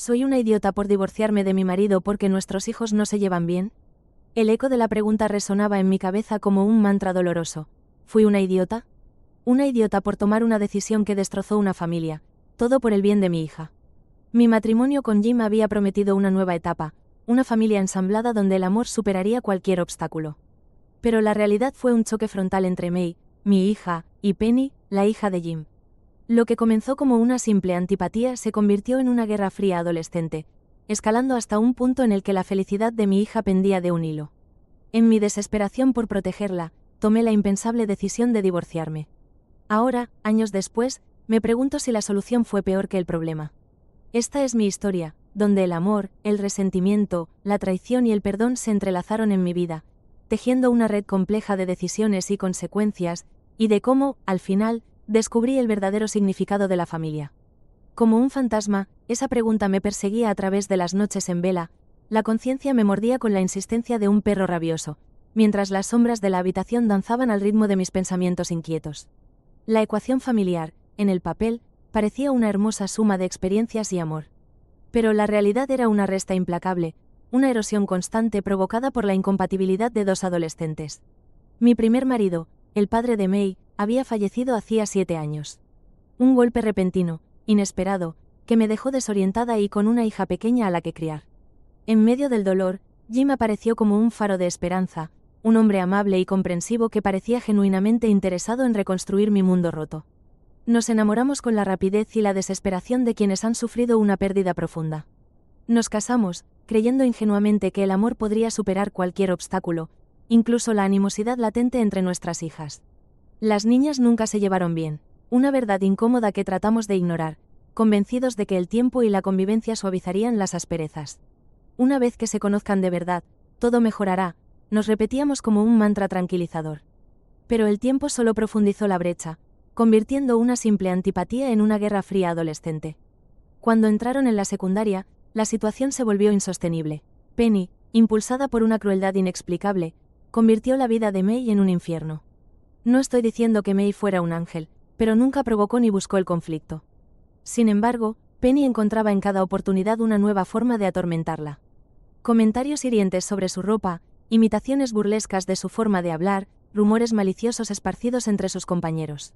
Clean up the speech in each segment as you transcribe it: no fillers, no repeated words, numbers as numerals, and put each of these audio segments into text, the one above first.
¿Soy una idiota por divorciarme de mi marido porque nuestros hijos no se llevan bien? El eco de la pregunta resonaba en mi cabeza como un mantra doloroso. ¿Fui una idiota? Una idiota por tomar una decisión que destrozó una familia, todo por el bien de mi hija. Mi matrimonio con Jim había prometido una nueva etapa, una familia ensamblada donde el amor superaría cualquier obstáculo. Pero la realidad fue un choque frontal entre May, mi hija, y Penny, la hija de Jim. Lo que comenzó como una simple antipatía se convirtió en una guerra fría adolescente, escalando hasta un punto en el que la felicidad de mi hija pendía de un hilo. En mi desesperación por protegerla, tomé la impensable decisión de divorciarme. Ahora, años después, me pregunto si la solución fue peor que el problema. Esta es mi historia, donde el amor, el resentimiento, la traición y el perdón se entrelazaron en mi vida, tejiendo una red compleja de decisiones y consecuencias, y de cómo, al final, descubrí el verdadero significado de la familia. Como un fantasma, esa pregunta me perseguía a través de las noches en vela, la conciencia me mordía con la insistencia de un perro rabioso, mientras las sombras de la habitación danzaban al ritmo de mis pensamientos inquietos. La ecuación familiar, en el papel, parecía una hermosa suma de experiencias y amor. Pero la realidad era una resta implacable, una erosión constante provocada por la incompatibilidad de dos adolescentes. Mi primer marido, el padre de May, había fallecido hacía 7 años. Un golpe repentino, inesperado, que me dejó desorientada y con una hija pequeña a la que criar. En medio del dolor, Jim apareció como un faro de esperanza, un hombre amable y comprensivo que parecía genuinamente interesado en reconstruir mi mundo roto. Nos enamoramos con la rapidez y la desesperación de quienes han sufrido una pérdida profunda. Nos casamos, creyendo ingenuamente que el amor podría superar cualquier obstáculo, incluso la animosidad latente entre nuestras hijas. Las niñas nunca se llevaron bien, una verdad incómoda que tratamos de ignorar, convencidos de que el tiempo y la convivencia suavizarían las asperezas. Una vez que se conozcan de verdad, todo mejorará, nos repetíamos como un mantra tranquilizador. Pero el tiempo solo profundizó la brecha, convirtiendo una simple antipatía en una guerra fría adolescente. Cuando entraron en la secundaria, la situación se volvió insostenible. Penny, impulsada por una crueldad inexplicable, convirtió la vida de May en un infierno. No estoy diciendo que May fuera un ángel, pero nunca provocó ni buscó el conflicto. Sin embargo, Penny encontraba en cada oportunidad una nueva forma de atormentarla. Comentarios hirientes sobre su ropa, imitaciones burlescas de su forma de hablar, rumores maliciosos esparcidos entre sus compañeros.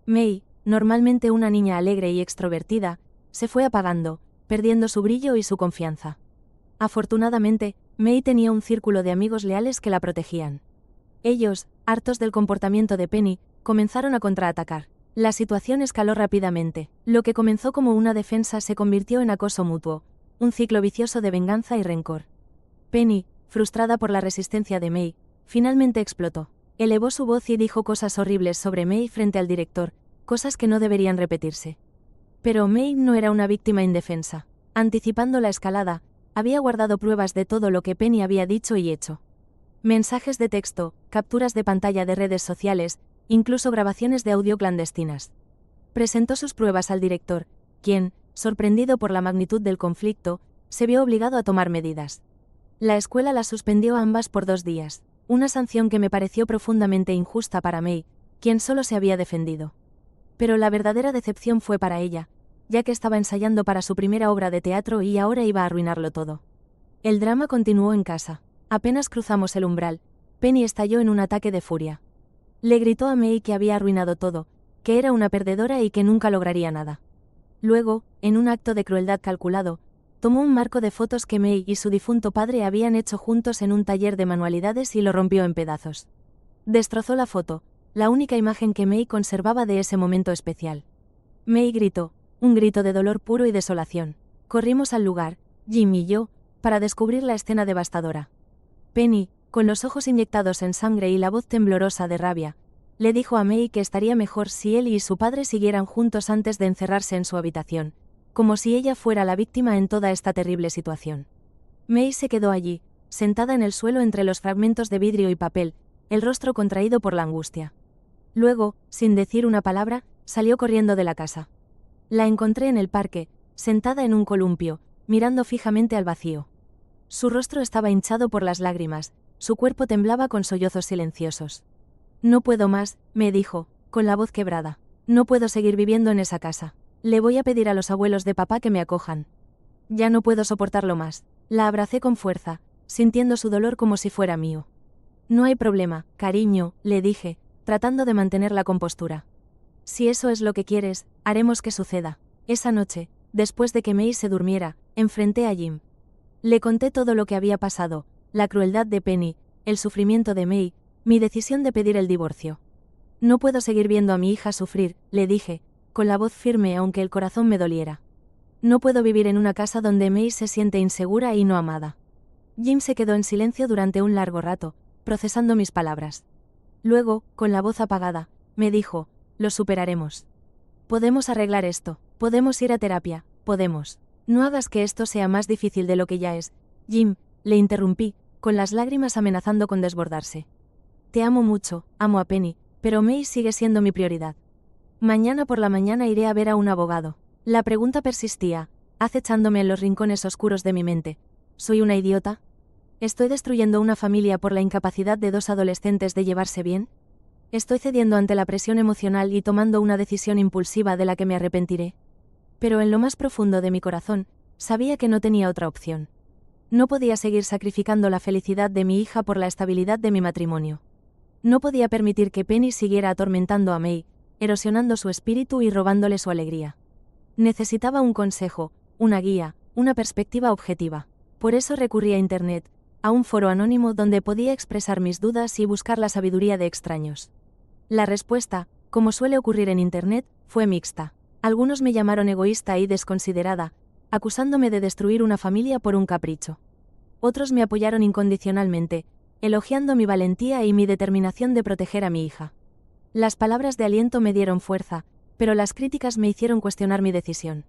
May, normalmente una niña alegre y extrovertida, se fue apagando, perdiendo su brillo y su confianza. Afortunadamente, May tenía un círculo de amigos leales que la protegían. Ellos, hartos del comportamiento de Penny, comenzaron a contraatacar. La situación escaló rápidamente. Lo que comenzó como una defensa se convirtió en acoso mutuo, un ciclo vicioso de venganza y rencor. Penny, frustrada por la resistencia de May, finalmente explotó. Elevó su voz y dijo cosas horribles sobre May frente al director, cosas que no deberían repetirse. Pero May no era una víctima indefensa. Anticipando la escalada, había guardado pruebas de todo lo que Penny había dicho y hecho. Mensajes de texto, capturas de pantalla de redes sociales, incluso grabaciones de audio clandestinas. Presentó sus pruebas al director, quien, sorprendido por la magnitud del conflicto, se vio obligado a tomar medidas. La escuela las suspendió a ambas por 2 días, una sanción que me pareció profundamente injusta para May, quien solo se había defendido. Pero la verdadera decepción fue para ella, ya que estaba ensayando para su primera obra de teatro y ahora iba a arruinarlo todo. El drama continuó en casa. Apenas cruzamos el umbral, Penny estalló en un ataque de furia. Le gritó a May que había arruinado todo, que era una perdedora y que nunca lograría nada. Luego, en un acto de crueldad calculado, tomó un marco de fotos que May y su difunto padre habían hecho juntos en un taller de manualidades y lo rompió en pedazos. Destrozó la foto, la única imagen que May conservaba de ese momento especial. May gritó, un grito de dolor puro y desolación. Corrimos al lugar, Jim y yo, para descubrir la escena devastadora. Penny, con los ojos inyectados en sangre y la voz temblorosa de rabia, le dijo a May que estaría mejor si él y su padre siguieran juntos antes de encerrarse en su habitación, como si ella fuera la víctima en toda esta terrible situación. May se quedó allí, sentada en el suelo entre los fragmentos de vidrio y papel, el rostro contraído por la angustia. Luego, sin decir una palabra, salió corriendo de la casa. La encontré en el parque, sentada en un columpio, mirando fijamente al vacío. Su rostro estaba hinchado por las lágrimas, su cuerpo temblaba con sollozos silenciosos. No puedo más, me dijo, con la voz quebrada. No puedo seguir viviendo en esa casa. Le voy a pedir a los abuelos de papá que me acojan. Ya no puedo soportarlo más. La abracé con fuerza, sintiendo su dolor como si fuera mío. No hay problema, cariño, le dije, tratando de mantener la compostura. Si eso es lo que quieres, haremos que suceda. Esa noche, después de que May se durmiera, enfrenté a Jim. Le conté todo lo que había pasado, la crueldad de Penny, el sufrimiento de May, mi decisión de pedir el divorcio. No puedo seguir viendo a mi hija sufrir, le dije, con la voz firme aunque el corazón me doliera. No puedo vivir en una casa donde May se siente insegura y no amada. Jim se quedó en silencio durante un largo rato, procesando mis palabras. Luego, con la voz apagada, me dijo, lo superaremos. Podemos arreglar esto, podemos ir a terapia, podemos. No hagas que esto sea más difícil de lo que ya es. Jim, le interrumpí, con las lágrimas amenazando con desbordarse. Te amo mucho, amo a Penny, pero May sigue siendo mi prioridad. Mañana por la mañana iré a ver a un abogado. La pregunta persistía, acechándome en los rincones oscuros de mi mente. ¿Soy una idiota? ¿Estoy destruyendo una familia por la incapacidad de dos adolescentes de llevarse bien? ¿Estoy cediendo ante la presión emocional y tomando una decisión impulsiva de la que me arrepentiré? Pero en lo más profundo de mi corazón, sabía que no tenía otra opción. No podía seguir sacrificando la felicidad de mi hija por la estabilidad de mi matrimonio. No podía permitir que Penny siguiera atormentando a May, erosionando su espíritu y robándole su alegría. Necesitaba un consejo, una guía, una perspectiva objetiva. Por eso recurrí a Internet, a un foro anónimo donde podía expresar mis dudas y buscar la sabiduría de extraños. La respuesta, como suele ocurrir en Internet, fue mixta. Algunos me llamaron egoísta y desconsiderada, acusándome de destruir una familia por un capricho. Otros me apoyaron incondicionalmente, elogiando mi valentía y mi determinación de proteger a mi hija. Las palabras de aliento me dieron fuerza, pero las críticas me hicieron cuestionar mi decisión.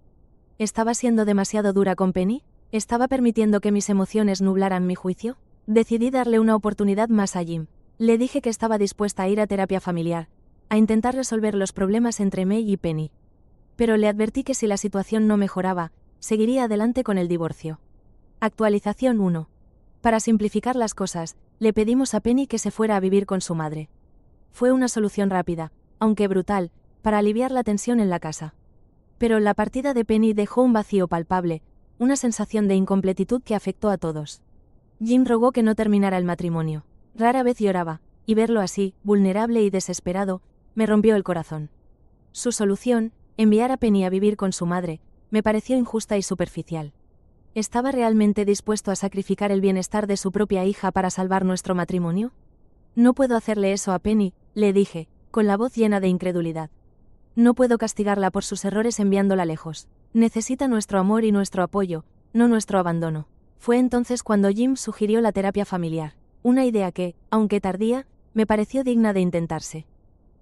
¿Estaba siendo demasiado dura con Penny? ¿Estaba permitiendo que mis emociones nublaran mi juicio? Decidí darle una oportunidad más a Jim. Le dije que estaba dispuesta a ir a terapia familiar, a intentar resolver los problemas entre May y Penny. Pero le advertí que si la situación no mejoraba, seguiría adelante con el divorcio. Actualización 1. Para simplificar las cosas, le pedimos a Penny que se fuera a vivir con su madre. Fue una solución rápida, aunque brutal, para aliviar la tensión en la casa. Pero la partida de Penny dejó un vacío palpable, una sensación de incompletitud que afectó a todos. Jim rogó que no terminara el matrimonio. Rara vez lloraba, y verlo así, vulnerable y desesperado, me rompió el corazón. Su solución, enviar a Penny a vivir con su madre, me pareció injusta y superficial. ¿Estaba realmente dispuesto a sacrificar el bienestar de su propia hija para salvar nuestro matrimonio? No puedo hacerle eso a Penny, le dije, con la voz llena de incredulidad. No puedo castigarla por sus errores enviándola lejos. Necesita nuestro amor y nuestro apoyo, no nuestro abandono. Fue entonces cuando Jim sugirió la terapia familiar, una idea que, aunque tardía, me pareció digna de intentarse.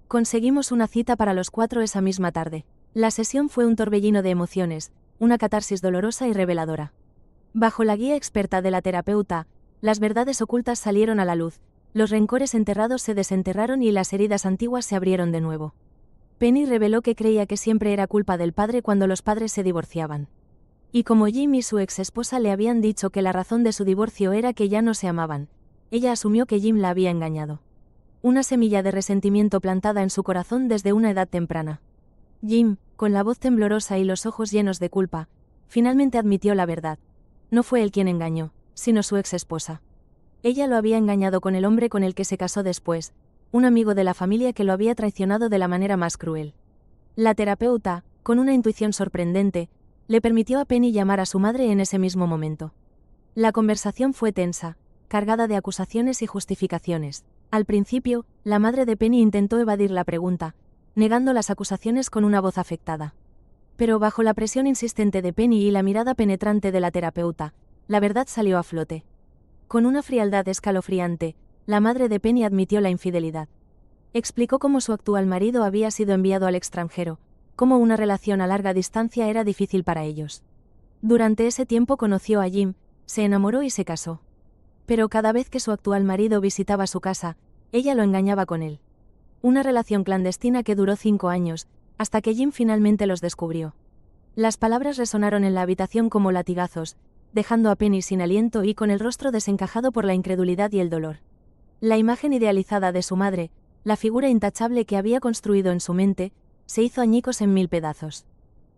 Conseguimos una cita para los 4 esa misma tarde. La sesión fue un torbellino de emociones, una catarsis dolorosa y reveladora. Bajo la guía experta de la terapeuta, las verdades ocultas salieron a la luz, los rencores enterrados se desenterraron y las heridas antiguas se abrieron de nuevo. Penny reveló que creía que siempre era culpa del padre cuando los padres se divorciaban. Y como Jim y su ex esposa le habían dicho que la razón de su divorcio era que ya no se amaban, ella asumió que Jim la había engañado. Una semilla de resentimiento plantada en su corazón desde una edad temprana. Jim, con la voz temblorosa y los ojos llenos de culpa, finalmente admitió la verdad. No fue él quien engañó, sino su ex esposa. Ella lo había engañado con el hombre con el que se casó después, un amigo de la familia que lo había traicionado de la manera más cruel. La terapeuta, con una intuición sorprendente, le permitió a Penny llamar a su madre en ese mismo momento. La conversación fue tensa, cargada de acusaciones y justificaciones. Al principio, la madre de Penny intentó evadir la pregunta, negando las acusaciones con una voz afectada. Pero bajo la presión insistente de Penny y la mirada penetrante de la terapeuta, la verdad salió a flote. Con una frialdad escalofriante, la madre de Penny admitió la infidelidad. Explicó cómo su actual marido había sido enviado al extranjero, cómo una relación a larga distancia era difícil para ellos. Durante ese tiempo conoció a Jim, se enamoró y se casó. Pero cada vez que su actual marido visitaba su casa, ella lo engañaba con él. Una relación clandestina que duró 5 años, hasta que Jim finalmente los descubrió. Las palabras resonaron en la habitación como latigazos, dejando a Penny sin aliento y con el rostro desencajado por la incredulidad y el dolor. La imagen idealizada de su madre, la figura intachable que había construido en su mente, se hizo añicos en 1000 pedazos.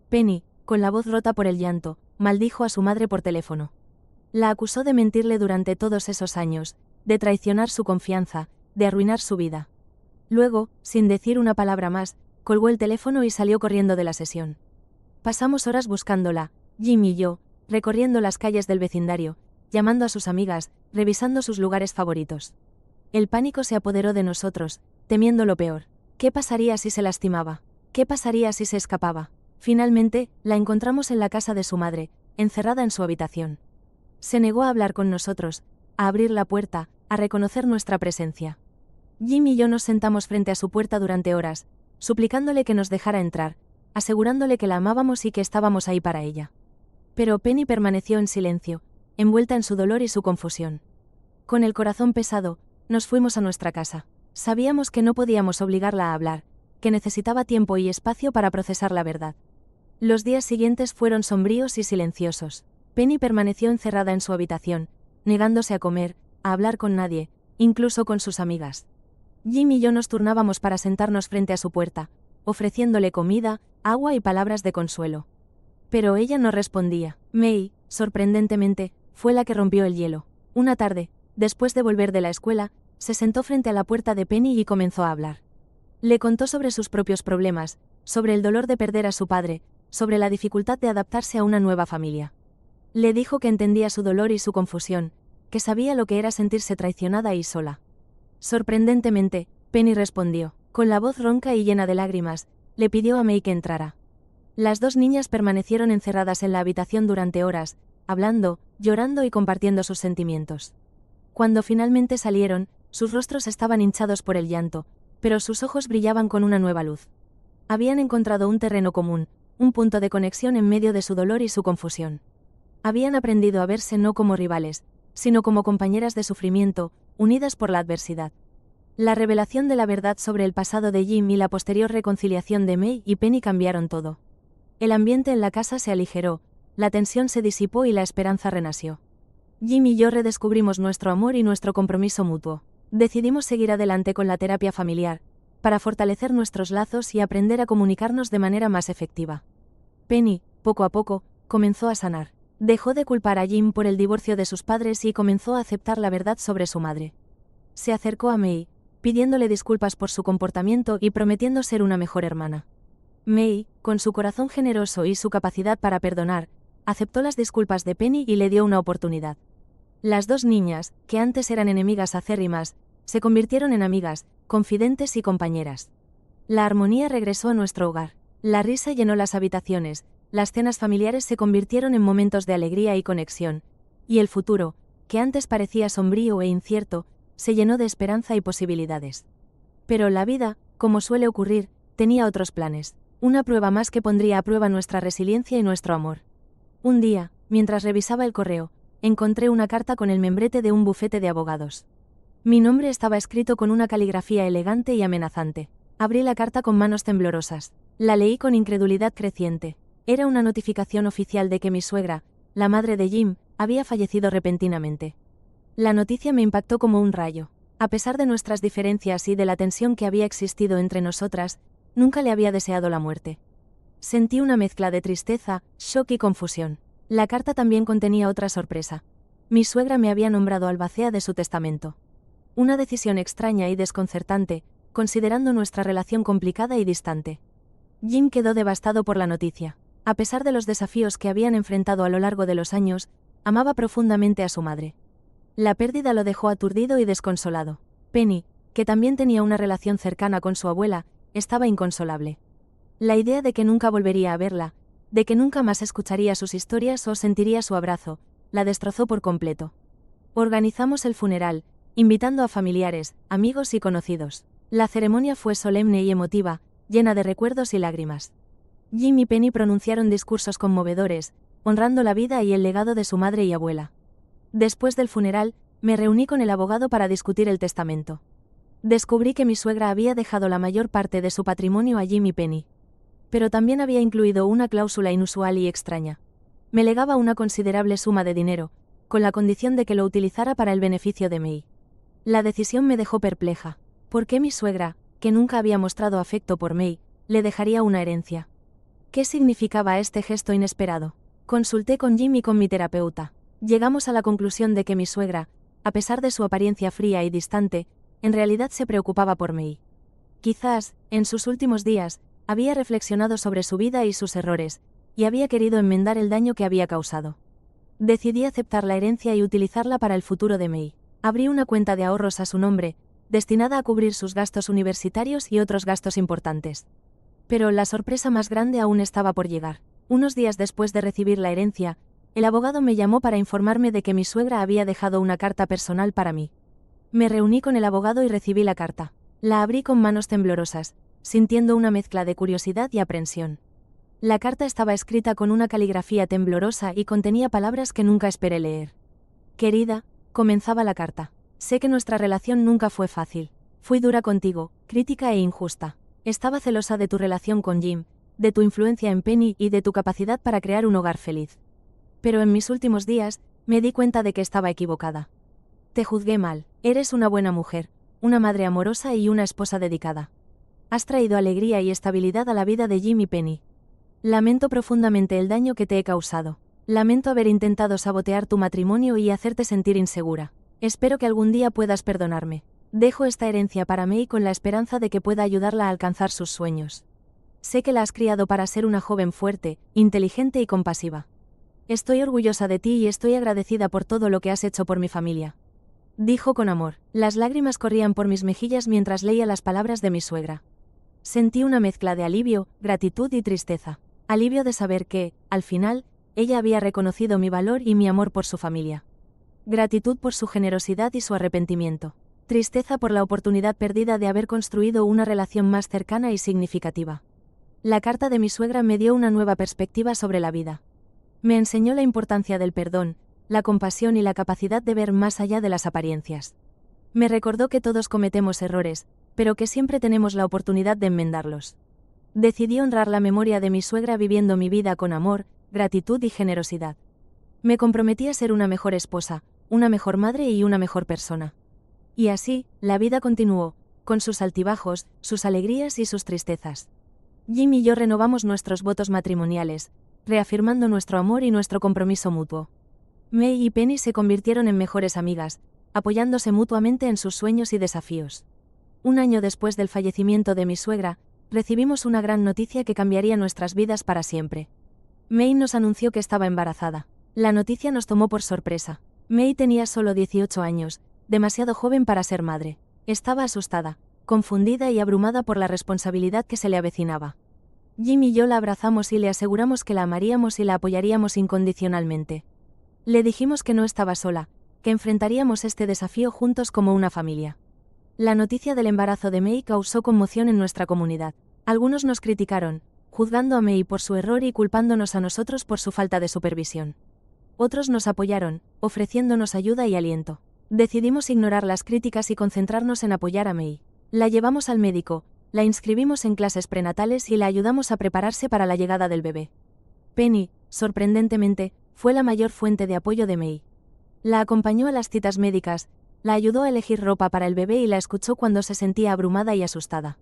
Penny, con la voz rota por el llanto, maldijo a su madre por teléfono. La acusó de mentirle durante todos esos años, de traicionar su confianza, de arruinar su vida. Luego, sin decir una palabra más, colgó el teléfono y salió corriendo de la sesión. Pasamos horas buscándola, Jim y yo, recorriendo las calles del vecindario, llamando a sus amigas, revisando sus lugares favoritos. El pánico se apoderó de nosotros, temiendo lo peor. ¿Qué pasaría si se lastimaba? ¿Qué pasaría si se escapaba? Finalmente, la encontramos en la casa de su madre, encerrada en su habitación. Se negó a hablar con nosotros, a abrir la puerta, a reconocer nuestra presencia. Jim y yo nos sentamos frente a su puerta durante horas, suplicándole que nos dejara entrar, asegurándole que la amábamos y que estábamos ahí para ella. Pero Penny permaneció en silencio, envuelta en su dolor y su confusión. Con el corazón pesado, nos fuimos a nuestra casa. Sabíamos que no podíamos obligarla a hablar, que necesitaba tiempo y espacio para procesar la verdad. Los días siguientes fueron sombríos y silenciosos. Penny permaneció encerrada en su habitación, negándose a comer, a hablar con nadie, incluso con sus amigas. Jim y yo nos turnábamos para sentarnos frente a su puerta, ofreciéndole comida, agua y palabras de consuelo. Pero ella no respondía. May, sorprendentemente, fue la que rompió el hielo. Una tarde, después de volver de la escuela, se sentó frente a la puerta de Penny y comenzó a hablar. Le contó sobre sus propios problemas, sobre el dolor de perder a su padre, sobre la dificultad de adaptarse a una nueva familia. Le dijo que entendía su dolor y su confusión, que sabía lo que era sentirse traicionada y sola. Sorprendentemente, Penny respondió. Con la voz ronca y llena de lágrimas, le pidió a May que entrara. Las dos niñas permanecieron encerradas en la habitación durante horas, hablando, llorando y compartiendo sus sentimientos. Cuando finalmente salieron, sus rostros estaban hinchados por el llanto, pero sus ojos brillaban con una nueva luz. Habían encontrado un terreno común, un punto de conexión en medio de su dolor y su confusión. Habían aprendido a verse no como rivales, sino como compañeras de sufrimiento, unidas por la adversidad. La revelación de la verdad sobre el pasado de Jim y la posterior reconciliación de May y Penny cambiaron todo. El ambiente en la casa se aligeró, la tensión se disipó y la esperanza renació. Jim y yo redescubrimos nuestro amor y nuestro compromiso mutuo. Decidimos seguir adelante con la terapia familiar, para fortalecer nuestros lazos y aprender a comunicarnos de manera más efectiva. Penny, poco a poco, comenzó a sanar. Dejó de culpar a Jim por el divorcio de sus padres y comenzó a aceptar la verdad sobre su madre. Se acercó a May, pidiéndole disculpas por su comportamiento y prometiendo ser una mejor hermana. May, con su corazón generoso y su capacidad para perdonar, aceptó las disculpas de Penny y le dio una oportunidad. Las dos niñas, que antes eran enemigas acérrimas, se convirtieron en amigas, confidentes y compañeras. La armonía regresó a nuestro hogar. La risa llenó las habitaciones, las cenas familiares se convirtieron en momentos de alegría y conexión, y el futuro, que antes parecía sombrío e incierto, se llenó de esperanza y posibilidades. Pero la vida, como suele ocurrir, tenía otros planes, una prueba más que pondría a prueba nuestra resiliencia y nuestro amor. Un día, mientras revisaba el correo, encontré una carta con el membrete de un bufete de abogados. Mi nombre estaba escrito con una caligrafía elegante y amenazante. Abrí la carta con manos temblorosas. La leí con incredulidad creciente. Era una notificación oficial de que mi suegra, la madre de Jim, había fallecido repentinamente. La noticia me impactó como un rayo. A pesar de nuestras diferencias y de la tensión que había existido entre nosotras, nunca le había deseado la muerte. Sentí una mezcla de tristeza, shock y confusión. La carta también contenía otra sorpresa. Mi suegra me había nombrado albacea de su testamento. Una decisión extraña y desconcertante, considerando nuestra relación complicada y distante. Jim quedó devastado por la noticia. A pesar de los desafíos que habían enfrentado a lo largo de los años, amaba profundamente a su madre. La pérdida lo dejó aturdido y desconsolado. Penny, que también tenía una relación cercana con su abuela, estaba inconsolable. La idea de que nunca volvería a verla, de que nunca más escucharía sus historias o sentiría su abrazo, la destrozó por completo. Organizamos el funeral, invitando a familiares, amigos y conocidos. La ceremonia fue solemne y emotiva, llena de recuerdos y lágrimas. Jim y Penny pronunciaron discursos conmovedores, honrando la vida y el legado de su madre y abuela. Después del funeral, me reuní con el abogado para discutir el testamento. Descubrí que mi suegra había dejado la mayor parte de su patrimonio a Jim y Penny. Pero también había incluido una cláusula inusual y extraña. Me legaba una considerable suma de dinero, con la condición de que lo utilizara para el beneficio de May. La decisión me dejó perpleja. ¿Por qué mi suegra, que nunca había mostrado afecto por May, le dejaría una herencia? ¿Qué significaba este gesto inesperado? Consulté con Jim y con mi terapeuta. Llegamos a la conclusión de que mi suegra, a pesar de su apariencia fría y distante, en realidad se preocupaba por mí. Quizás, en sus últimos días, había reflexionado sobre su vida y sus errores, y había querido enmendar el daño que había causado. Decidí aceptar la herencia y utilizarla para el futuro de May. Abrí una cuenta de ahorros a su nombre, destinada a cubrir sus gastos universitarios y otros gastos importantes. Pero la sorpresa más grande aún estaba por llegar. Unos días después de recibir la herencia, el abogado me llamó para informarme de que mi suegra había dejado una carta personal para mí. Me reuní con el abogado y recibí la carta. La abrí con manos temblorosas, sintiendo una mezcla de curiosidad y aprensión. La carta estaba escrita con una caligrafía temblorosa y contenía palabras que nunca esperé leer. Querida, comenzaba la carta. Sé que nuestra relación nunca fue fácil. Fui dura contigo, crítica e injusta. Estaba celosa de tu relación con Jim, de tu influencia en Penny y de tu capacidad para crear un hogar feliz. Pero en mis últimos días, me di cuenta de que estaba equivocada. Te juzgué mal. Eres una buena mujer, una madre amorosa y una esposa dedicada. Has traído alegría y estabilidad a la vida de Jim y Penny. Lamento profundamente el daño que te he causado. Lamento haber intentado sabotear tu matrimonio y hacerte sentir insegura. Espero que algún día puedas perdonarme. Dejo esta herencia para May con la esperanza de que pueda ayudarla a alcanzar sus sueños. Sé que la has criado para ser una joven fuerte, inteligente y compasiva. Estoy orgullosa de ti y estoy agradecida por todo lo que has hecho por mi familia. Dijo con amor. Las lágrimas corrían por mis mejillas mientras leía las palabras de mi suegra. Sentí una mezcla de alivio, gratitud y tristeza. Alivio de saber que, al final, ella había reconocido mi valor y mi amor por su familia. Gratitud por su generosidad y su arrepentimiento. Tristeza por la oportunidad perdida de haber construido una relación más cercana y significativa. La carta de mi suegra me dio una nueva perspectiva sobre la vida. Me enseñó la importancia del perdón, la compasión y la capacidad de ver más allá de las apariencias. Me recordó que todos cometemos errores, pero que siempre tenemos la oportunidad de enmendarlos. Decidí honrar la memoria de mi suegra viviendo mi vida con amor, gratitud y generosidad. Me comprometí a ser una mejor esposa, una mejor madre y una mejor persona. Y así, la vida continuó, con sus altibajos, sus alegrías y sus tristezas. Jim y yo renovamos nuestros votos matrimoniales, reafirmando nuestro amor y nuestro compromiso mutuo. May y Penny se convirtieron en mejores amigas, apoyándose mutuamente en sus sueños y desafíos. Un año después del fallecimiento de mi suegra, recibimos una gran noticia que cambiaría nuestras vidas para siempre. May nos anunció que estaba embarazada. La noticia nos tomó por sorpresa. May tenía solo 18 años, demasiado joven para ser madre. Estaba asustada, confundida y abrumada por la responsabilidad que se le avecinaba. Jim y yo la abrazamos y le aseguramos que la amaríamos y la apoyaríamos incondicionalmente. Le dijimos que no estaba sola, que enfrentaríamos este desafío juntos como una familia. La noticia del embarazo de May causó conmoción en nuestra comunidad. Algunos nos criticaron, juzgando a May por su error y culpándonos a nosotros por su falta de supervisión. Otros nos apoyaron, ofreciéndonos ayuda y aliento. Decidimos ignorar las críticas y concentrarnos en apoyar a May. La llevamos al médico, la inscribimos en clases prenatales y la ayudamos a prepararse para la llegada del bebé. Penny, sorprendentemente, fue la mayor fuente de apoyo de May. La acompañó a las citas médicas, la ayudó a elegir ropa para el bebé y la escuchó cuando se sentía abrumada y asustada.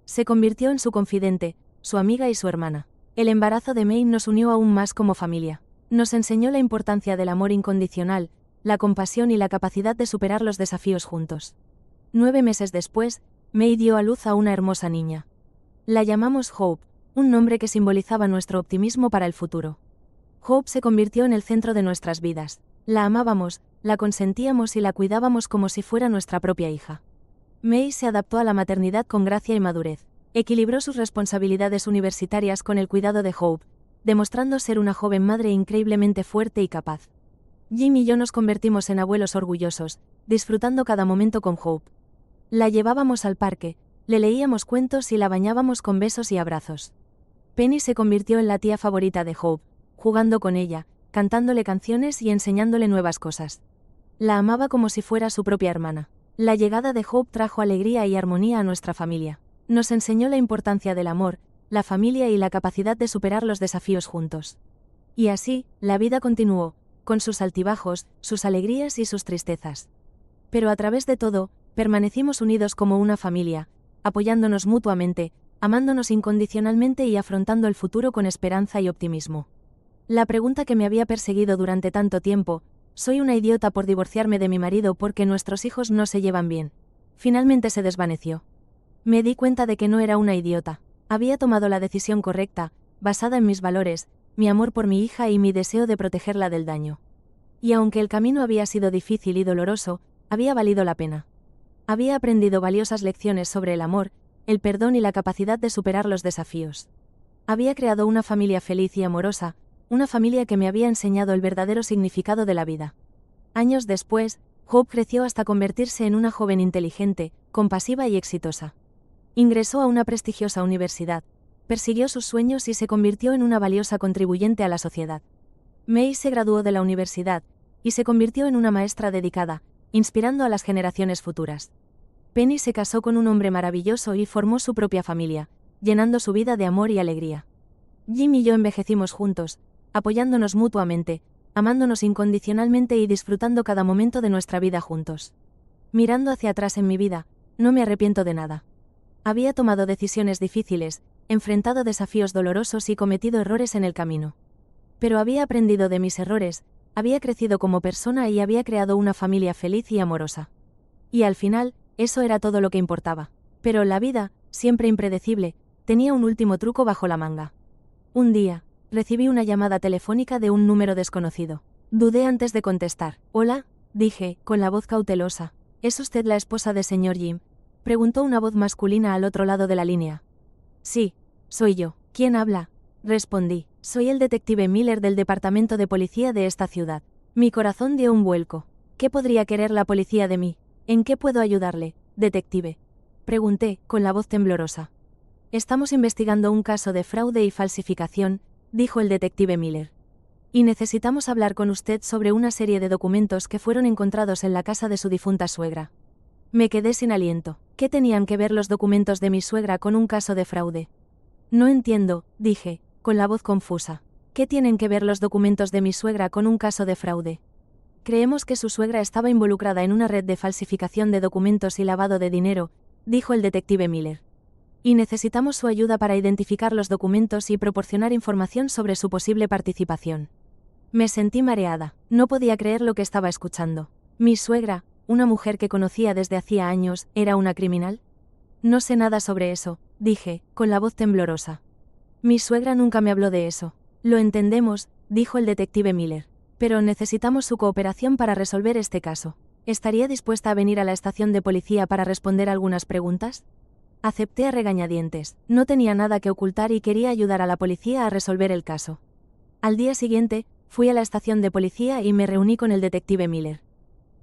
Se convirtió en su confidente, su amiga y su hermana. El embarazo de May nos unió aún más como familia. Nos enseñó la importancia del amor incondicional, la compasión y la capacidad de superar los desafíos juntos. 9 meses después, May dio a luz a una hermosa niña. La llamamos Hope, un nombre que simbolizaba nuestro optimismo para el futuro. Hope se convirtió en el centro de nuestras vidas. La amábamos, la consentíamos y la cuidábamos como si fuera nuestra propia hija. May se adaptó a la maternidad con gracia y madurez. Equilibró sus responsabilidades universitarias con el cuidado de Hope, demostrando ser una joven madre increíblemente fuerte y capaz. Jim y yo nos convertimos en abuelos orgullosos, disfrutando cada momento con Hope. La llevábamos al parque, le leíamos cuentos y la bañábamos con besos y abrazos. Penny se convirtió en la tía favorita de Hope, jugando con ella, cantándole canciones y enseñándole nuevas cosas. La amaba como si fuera su propia hermana. La llegada de Hope trajo alegría y armonía a nuestra familia. Nos enseñó la importancia del amor, la familia y la capacidad de superar los desafíos juntos. Y así, la vida continuó, con sus altibajos, sus alegrías y sus tristezas. Pero a través de todo, permanecimos unidos como una familia, apoyándonos mutuamente, amándonos incondicionalmente y afrontando el futuro con esperanza y optimismo. La pregunta que me había perseguido durante tanto tiempo, ¿soy una idiota por divorciarme de mi marido porque nuestros hijos no se llevan bien?, finalmente se desvaneció. Me di cuenta de que no era una idiota. Había tomado la decisión correcta, basada en mis valores, mi amor por mi hija y mi deseo de protegerla del daño. Y aunque el camino había sido difícil y doloroso, había valido la pena. Había aprendido valiosas lecciones sobre el amor, el perdón y la capacidad de superar los desafíos. Había creado una familia feliz y amorosa, una familia que me había enseñado el verdadero significado de la vida. Años después, Hope creció hasta convertirse en una joven inteligente, compasiva y exitosa. Ingresó a una prestigiosa universidad, persiguió sus sueños y se convirtió en una valiosa contribuyente a la sociedad. May se graduó de la universidad, y se convirtió en una maestra dedicada, inspirando a las generaciones futuras. Penny se casó con un hombre maravilloso y formó su propia familia, llenando su vida de amor y alegría. Jim y yo envejecimos juntos, apoyándonos mutuamente, amándonos incondicionalmente y disfrutando cada momento de nuestra vida juntos. Mirando hacia atrás en mi vida, no me arrepiento de nada. Había tomado decisiones difíciles, enfrentado desafíos dolorosos y cometido errores en el camino. Pero había aprendido de mis errores, había crecido como persona y había creado una familia feliz y amorosa. Y al final, eso era todo lo que importaba. Pero la vida, siempre impredecible, tenía un último truco bajo la manga. Un día, recibí una llamada telefónica de un número desconocido. Dudé antes de contestar. «Hola», dije, con la voz cautelosa. «¿Es usted la esposa de señor Jim?», preguntó una voz masculina al otro lado de la línea. «Sí, soy yo». «¿Quién habla?», respondí. «Soy el detective Miller del departamento de policía de esta ciudad». Mi corazón dio un vuelco. ¿Qué podría querer la policía de mí? ¿En qué puedo ayudarle, detective?, pregunté, con la voz temblorosa. «Estamos investigando un caso de fraude y falsificación», dijo el detective Miller. «Y necesitamos hablar con usted sobre una serie de documentos que fueron encontrados en la casa de su difunta suegra». Me quedé sin aliento. ¿Qué tenían que ver los documentos de mi suegra con un caso de fraude? «No entiendo», dije, con la voz confusa. «¿Qué tienen que ver los documentos de mi suegra con un caso de fraude?» «Creemos que su suegra estaba involucrada en una red de falsificación de documentos y lavado de dinero», dijo el detective Miller. «Y necesitamos su ayuda para identificar los documentos y proporcionar información sobre su posible participación». Me sentí mareada. No podía creer lo que estaba escuchando. Mi suegra, una mujer que conocía desde hacía años, ¿era una criminal? «No sé nada sobre eso», dije, con la voz temblorosa. «Mi suegra nunca me habló de eso». «Lo entendemos», dijo el detective Miller. «Pero necesitamos su cooperación para resolver este caso. ¿Estaría dispuesta a venir a la estación de policía para responder algunas preguntas?» Acepté a regañadientes. No tenía nada que ocultar y quería ayudar a la policía a resolver el caso. Al día siguiente, fui a la estación de policía y me reuní con el detective Miller.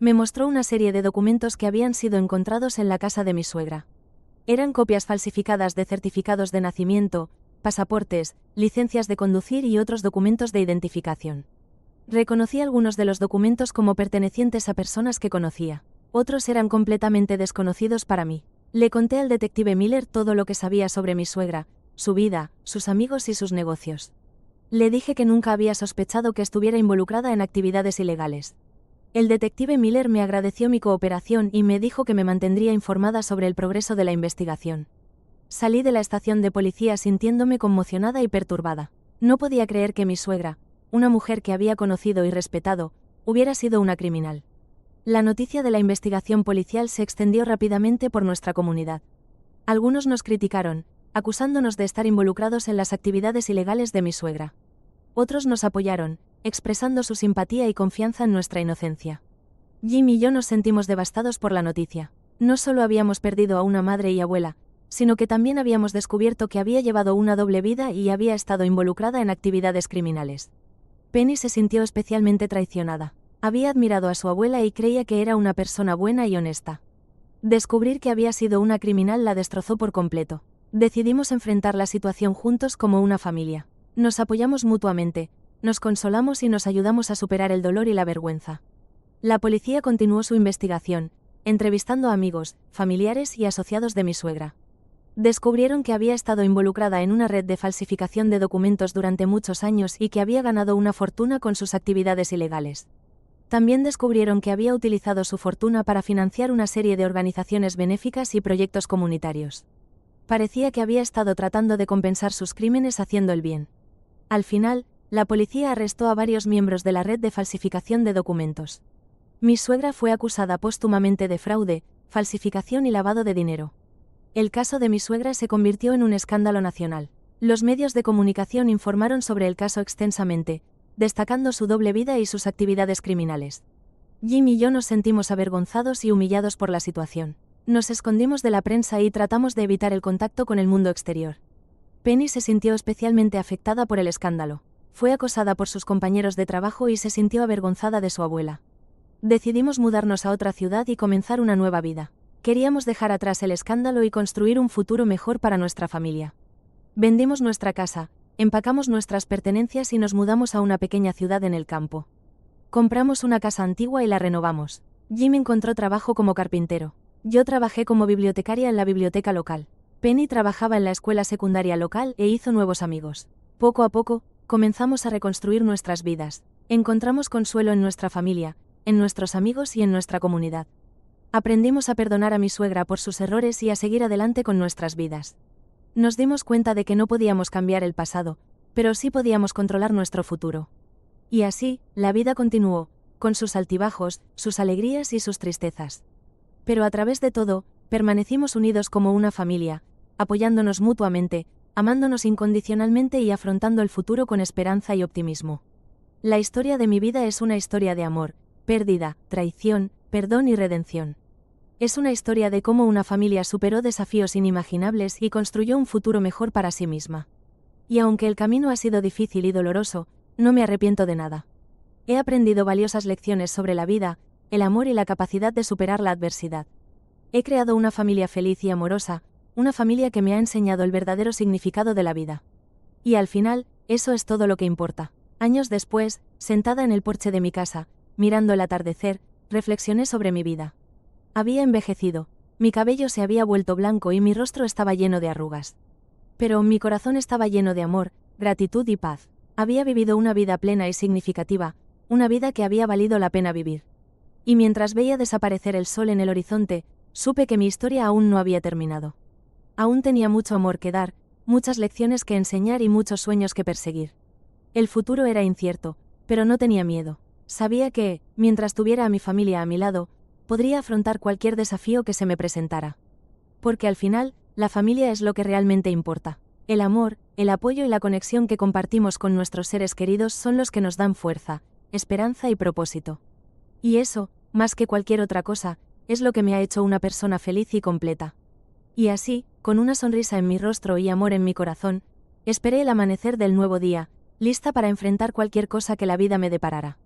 Me mostró una serie de documentos que habían sido encontrados en la casa de mi suegra. Eran copias falsificadas de certificados de nacimiento, pasaportes, licencias de conducir y otros documentos de identificación. Reconocí algunos de los documentos como pertenecientes a personas que conocía. Otros eran completamente desconocidos para mí. Le conté al detective Miller todo lo que sabía sobre mi suegra, su vida, sus amigos y sus negocios. Le dije que nunca había sospechado que estuviera involucrada en actividades ilegales. El detective Miller me agradeció mi cooperación y me dijo que me mantendría informada sobre el progreso de la investigación. Salí de la estación de policía sintiéndome conmocionada y perturbada. No podía creer que mi suegra, una mujer que había conocido y respetado, hubiera sido una criminal. La noticia de la investigación policial se extendió rápidamente por nuestra comunidad. Algunos nos criticaron, acusándonos de estar involucrados en las actividades ilegales de mi suegra. Otros nos apoyaron, expresando su simpatía y confianza en nuestra inocencia. Jim y yo nos sentimos devastados por la noticia. No solo habíamos perdido a una madre y abuela, sino que también habíamos descubierto que había llevado una doble vida y había estado involucrada en actividades criminales. Penny se sintió especialmente traicionada. Había admirado a su abuela y creía que era una persona buena y honesta. Descubrir que había sido una criminal la destrozó por completo. Decidimos enfrentar la situación juntos como una familia. Nos apoyamos mutuamente, nos consolamos y nos ayudamos a superar el dolor y la vergüenza. La policía continuó su investigación, entrevistando a amigos, familiares y asociados de mi suegra. Descubrieron que había estado involucrada en una red de falsificación de documentos durante muchos años y que había ganado una fortuna con sus actividades ilegales. También descubrieron que había utilizado su fortuna para financiar una serie de organizaciones benéficas y proyectos comunitarios. Parecía que había estado tratando de compensar sus crímenes haciendo el bien. Al final, la policía arrestó a varios miembros de la red de falsificación de documentos. Mi suegra fue acusada póstumamente de fraude, falsificación y lavado de dinero. El caso de mi suegra se convirtió en un escándalo nacional. Los medios de comunicación informaron sobre el caso extensamente, destacando su doble vida y sus actividades criminales. Jim y yo nos sentimos avergonzados y humillados por la situación. Nos escondimos de la prensa y tratamos de evitar el contacto con el mundo exterior. Penny se sintió especialmente afectada por el escándalo. Fue acosada por sus compañeros de trabajo y se sintió avergonzada de su abuela. Decidimos mudarnos a otra ciudad y comenzar una nueva vida. Queríamos dejar atrás el escándalo y construir un futuro mejor para nuestra familia. Vendimos nuestra casa, empacamos nuestras pertenencias y nos mudamos a una pequeña ciudad en el campo. Compramos una casa antigua y la renovamos. Jim encontró trabajo como carpintero. Yo trabajé como bibliotecaria en la biblioteca local. Penny trabajaba en la escuela secundaria local e hizo nuevos amigos. Poco a poco, comenzamos a reconstruir nuestras vidas. Encontramos consuelo en nuestra familia, en nuestros amigos y en nuestra comunidad. Aprendimos a perdonar a mi suegra por sus errores y a seguir adelante con nuestras vidas. Nos dimos cuenta de que no podíamos cambiar el pasado, pero sí podíamos controlar nuestro futuro. Y así, la vida continuó, con sus altibajos, sus alegrías y sus tristezas. Pero a través de todo, permanecimos unidos como una familia, apoyándonos mutuamente, amándonos incondicionalmente y afrontando el futuro con esperanza y optimismo. La historia de mi vida es una historia de amor, pérdida, traición, perdón y redención. Es una historia de cómo una familia superó desafíos inimaginables y construyó un futuro mejor para sí misma. Y aunque el camino ha sido difícil y doloroso, no me arrepiento de nada. He aprendido valiosas lecciones sobre la vida, el amor y la capacidad de superar la adversidad. He creado una familia feliz y amorosa, una familia que me ha enseñado el verdadero significado de la vida. Y al final, eso es todo lo que importa. Años después, sentada en el porche de mi casa, mirando el atardecer, reflexioné sobre mi vida. Había envejecido, mi cabello se había vuelto blanco y mi rostro estaba lleno de arrugas. Pero mi corazón estaba lleno de amor, gratitud y paz. Había vivido una vida plena y significativa, una vida que había valido la pena vivir. Y mientras veía desaparecer el sol en el horizonte, supe que mi historia aún no había terminado. Aún tenía mucho amor que dar, muchas lecciones que enseñar y muchos sueños que perseguir. El futuro era incierto, pero no tenía miedo. Sabía que, mientras tuviera a mi familia a mi lado, podría afrontar cualquier desafío que se me presentara. Porque al final, la familia es lo que realmente importa. El amor, el apoyo y la conexión que compartimos con nuestros seres queridos son los que nos dan fuerza, esperanza y propósito. Y eso, más que cualquier otra cosa, es lo que me ha hecho una persona feliz y completa. Y así, con una sonrisa en mi rostro y amor en mi corazón, esperé el amanecer del nuevo día, lista para enfrentar cualquier cosa que la vida me deparara.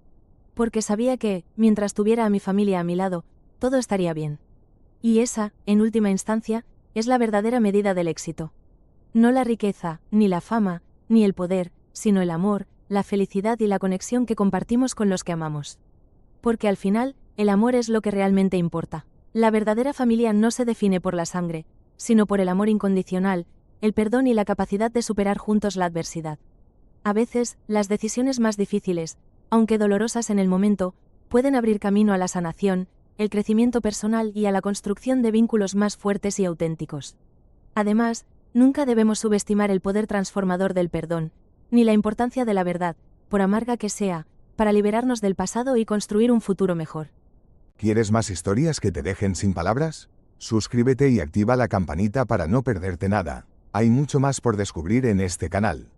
Porque sabía que, mientras tuviera a mi familia a mi lado, todo estaría bien. Y esa, en última instancia, es la verdadera medida del éxito. No la riqueza, ni la fama, ni el poder, sino el amor, la felicidad y la conexión que compartimos con los que amamos. Porque al final, el amor es lo que realmente importa. La verdadera familia no se define por la sangre, sino por el amor incondicional, el perdón y la capacidad de superar juntos la adversidad. A veces, las decisiones más difíciles, aunque dolorosas en el momento, pueden abrir camino a la sanación, el crecimiento personal y a la construcción de vínculos más fuertes y auténticos. Además, nunca debemos subestimar el poder transformador del perdón, ni la importancia de la verdad, por amarga que sea, para liberarnos del pasado y construir un futuro mejor. ¿Quieres más historias que te dejen sin palabras? Suscríbete y activa la campanita para no perderte nada. Hay mucho más por descubrir en este canal.